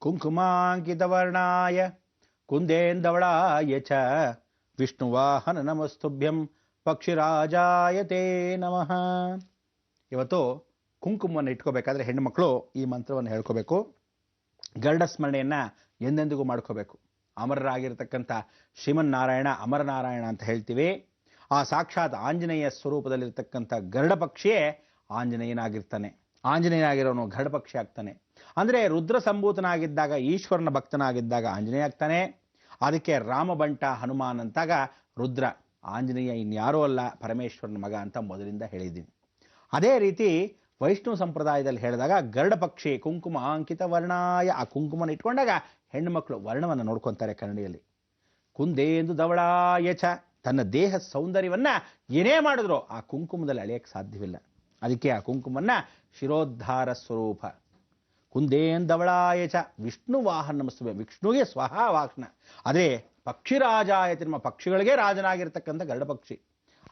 ಕುಂಕುಮಾಂಕಿತವರ್ಣಾಯ ಕುಂದೇಂದವಳಾಯ ಚ ವಿಷ್ಣುವಾಹನ ನಮಸ್ತುಭ್ಯಂ ಪಕ್ಷಿರಾಜಾಯ ತೇ ನಮಃ. ಇವತ್ತು ಕುಂಕುಮವನ್ನು ಇಟ್ಕೋಬೇಕಾದ್ರೆ ಹೆಣ್ಣುಮಕ್ಕಳು ಈ ಮಂತ್ರವನ್ನು ಹೇಳ್ಕೋಬೇಕು. ಗರುಡ ಸ್ಮರಣೆಯನ್ನು ಎಂದೆಂದಿಗೂ ಮಾಡ್ಕೋಬೇಕು. ಅಮರರಾಗಿರ್ತಕ್ಕಂಥ ಶ್ರೀಮನ್ನಾರಾಯಣ ಅಮರನಾರಾಯಣ ಅಂತ ಹೇಳ್ತೀವಿ. ಆ ಸಾಕ್ಷಾತ್ ಆಂಜನೇಯ ಸ್ವರೂಪದಲ್ಲಿರ್ತಕ್ಕಂಥ ಗರುಡ ಪಕ್ಷಿಯೇ ಆಂಜನೇಯನಾಗಿರ್ತಾನೆ. ಆಂಜನೇಯನಾಗಿರೋನು ಗರುಡ ಪಕ್ಷಿ ಆಗ್ತಾನೆ. ಅಂದರೆ ರುದ್ರ ಸಂಭೂತನಾಗಿದ್ದಾಗ, ಈಶ್ವರನ ಭಕ್ತನಾಗಿದ್ದಾಗ ಆಂಜನೇಯ ಆಗ್ತಾನೆ. ಅದಕ್ಕೆ ರಾಮಬಂಟ ಹನುಮಾನ್ ಅಂತಾಗ ರುದ್ರ, ಆಂಜನೇಯ ಇನ್ಯಾರೂ ಅಲ್ಲ ಪರಮೇಶ್ವರನ ಮಗ ಅಂತ ಮೊದಲಿಂದ ಹೇಳಿದ್ದೀನಿ. ಅದೇ ರೀತಿ ವೈಷ್ಣವ ಸಂಪ್ರದಾಯದಲ್ಲಿ ಹೇಳಿದಾಗ ಗರುಡ ಪಕ್ಷಿ ಕುಂಕುಮ ಅಂಕಿತ ವರ್ಣಾಯ, ಆ ಕುಂಕುಮನ ಇಟ್ಕೊಂಡಾಗ ಹೆಣ್ಣು ಮಕ್ಕಳು ವರ್ಣವನ್ನು ನೋಡ್ಕೊತಾರೆ ಕನ್ನಡಿಯಲ್ಲಿ. ಕುಂದೇಂದು ಧವಳಾಯ ಚ, ತನ್ನ ದೇಹ ಸೌಂದರ್ಯವನ್ನ ಏನೇ ಮಾಡಿದ್ರು ಆ ಕುಂಕುಮದಲ್ಲಿ ಅಳೆಯಕ್ಕೆ ಸಾಧ್ಯವಿಲ್ಲ. ಅದಕ್ಕೆ ಆ ಕುಂಕುಮನ್ನ ಶಿರೋದ್ಧಾರ ಸ್ವರೂಪ. ಕುಂದೇಂದವಳಾಯ ಚ ವಿಷ್ಣು ವಾಹನ ನಮಸ್ತುಭ್ಯಂ, ವಿಷ್ಣುವಿಗೆ ಸ್ವಹ ವಾಹನ. ಅದೇ ಪಕ್ಷಿರಾಜಾಯ ನಮ್ಮ ಪಕ್ಷಿಗಳಿಗೆ ರಾಜನಾಗಿರ್ತಕ್ಕಂಥ ಗರುಡ ಪಕ್ಷಿ.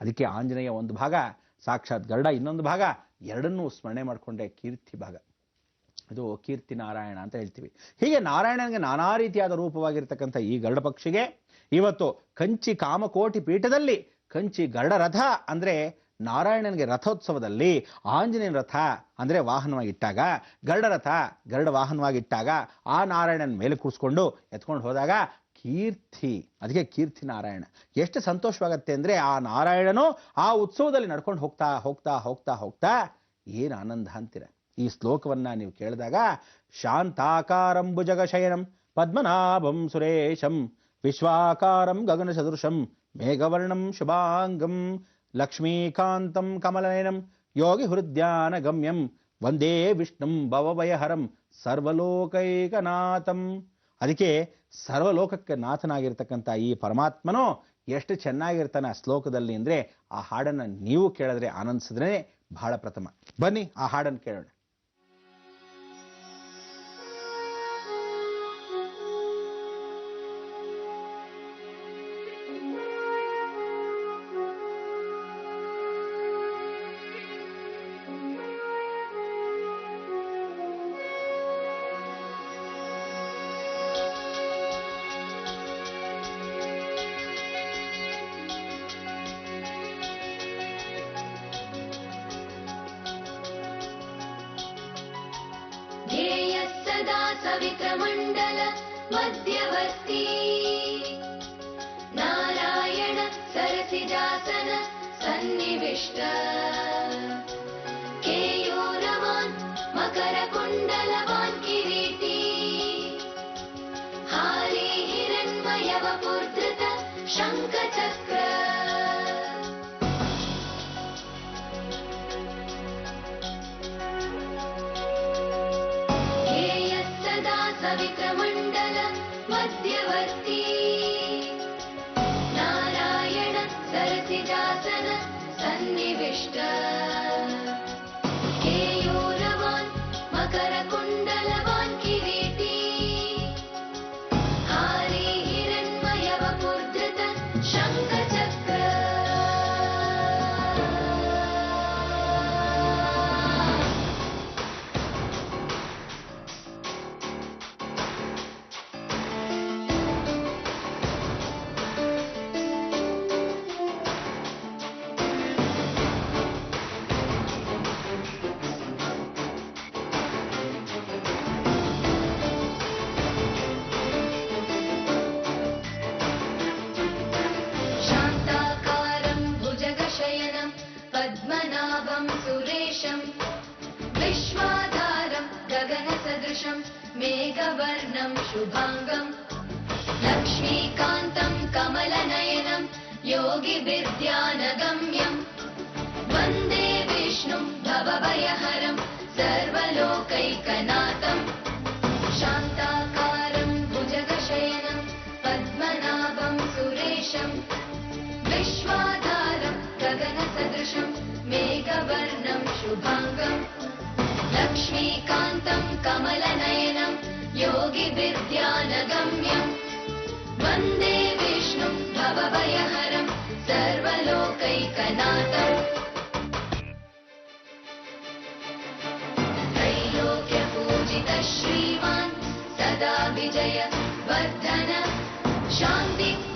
ಅದಕ್ಕೆ ಆಂಜನೇಯ ಒಂದು ಭಾಗ, ಸಾಕ್ಷಾತ್ ಗರುಡ ಇನ್ನೊಂದು ಭಾಗ, ಎರಡನ್ನೂ ಸ್ಮರಣೆ ಮಾಡಿಕೊಂಡೆ ಕೀರ್ತಿ ಭಾಗ. ಇದು ಕೀರ್ತಿ ನಾರಾಯಣ ಅಂತ ಹೇಳ್ತೀವಿ. ಹೀಗೆ ನಾರಾಯಣನಿಗೆ ನಾನಾ ರೀತಿಯಾದ ರೂಪವಾಗಿರ್ತಕ್ಕಂಥ ಈ ಗರುಡ ಪಕ್ಷಿಗೆ ಇವತ್ತು ಕಂಚಿ ಕಾಮಕೋಟಿ ಪೀಠದಲ್ಲಿ ಕಂಚಿ ಗರುಡ ರಥ ಅಂದರೆ ನಾರಾಯಣನಿಗೆ ರಥೋತ್ಸವದಲ್ಲಿ ಆಂಜನೇಯನ ರಥ ಅಂದರೆ ವಾಹನವಾಗಿಟ್ಟಾಗ, ಗರುಡ ರಥ ಗರುಡ ವಾಹನವಾಗಿಟ್ಟಾಗ ಆ ನಾರಾಯಣನ ಮೇಲೆ ಕೂರಿಸ್ಕೊಂಡು ಎತ್ಕೊಂಡು ಹೋದಾಗ ಕೀರ್ತಿ, ಅದಕ್ಕೆ ಕೀರ್ತಿ ನಾರಾಯಣ. ಎಷ್ಟು ಸಂತೋಷವಾಗತ್ತೆ ಅಂದರೆ ಆ ನಾರಾಯಣನು ಆ ಉತ್ಸವದಲ್ಲಿ ನಡ್ಕೊಂಡು ಹೋಗ್ತಾ ಹೋಗ್ತಾ ಹೋಗ್ತಾ ಹೋಗ್ತಾ ಏನು ಆನಂದ ಅಂತೀರ. ಈ ಶ್ಲೋಕವನ್ನ ನೀವು ಕೇಳಿದಾಗ ಶಾಂತಾಕಾರಂ ಭುಜಗಶಯನಂ ಪದ್ಮನಾಭಂ ಸುರೇಶಂ ವಿಶ್ವಾಕಾರಂ ಗಗನ ಸದೃಶಂ ಮೇಘವರ್ಣಂ ಶುಭಾಂಗಂ ಲಕ್ಷ್ಮೀಕಾಂತಂ ಕಮಲನಯನಂ ಯೋಗಿ ಹೃದ್ಯಾನ ಗಮ್ಯಂ ವಂದೇ ವಿಷ್ಣುಂ ಭವಭಯಹರಂ ಸರ್ವಲೋಕೈಕನಾಥಂ. ಅದಕ್ಕೆ ಸರ್ವಲೋಕಕ್ಕೆ ನಾಥನಾಗಿರ್ತಕ್ಕಂಥ ಈ ಪರಮಾತ್ಮನು ಎಷ್ಟು ಚೆನ್ನಾಗಿರ್ತಾನೆ ಆ ಶ್ಲೋಕದಲ್ಲಿ ಅಂದರೆ ಆ ಹಾಡನ್ನು ನೀವು ಕೇಳಿದ್ರೆ ಆನಂದಿಸಿದ್ರೆ ಬಹಳ ಪ್ರಥಮ. ಬನ್ನಿ ಆ ಹಾಡನ್ನು ಕೇಳೋಣ. सवित्रमण्डल मध्यवर्ती नारायण सरसिजासन सन्निविष्ट केयूरवान् मकरकुण्डलवान् किरीटी हारी हिरण्मयवपुर्धृत शङ्खचक्र सवित्रमण्डल मध्यवर्ती नारायण सरसिजासन सन्निविष्ट केयूरवान् मकरकुण्डलवान् किरीटी हारी हिरण्मयवपुर्धृत शङ्खचक्र मेघवर्णं शुभांगं लक्ष्मीकान्तं कमलनयनं योगिविद्यानगम्यं वन्दे विष्णुं भवभयहरं सर्वलोकैकनाथं शान्ताकारं भुजगशयनं पद्मनाभं सुरेशं विश्वाधारं गगनसदृशं मेघवर्णं शुभांगं लक्ष्मीकान्तं कमलनयनं योगिविद्यानगम्यं वन्दे विष्णुं भवभयहरं सर्वलोकैकनाथं त्रैलोक्यपूजितः श्रीमान् सदा विजय वर्धन शान्ति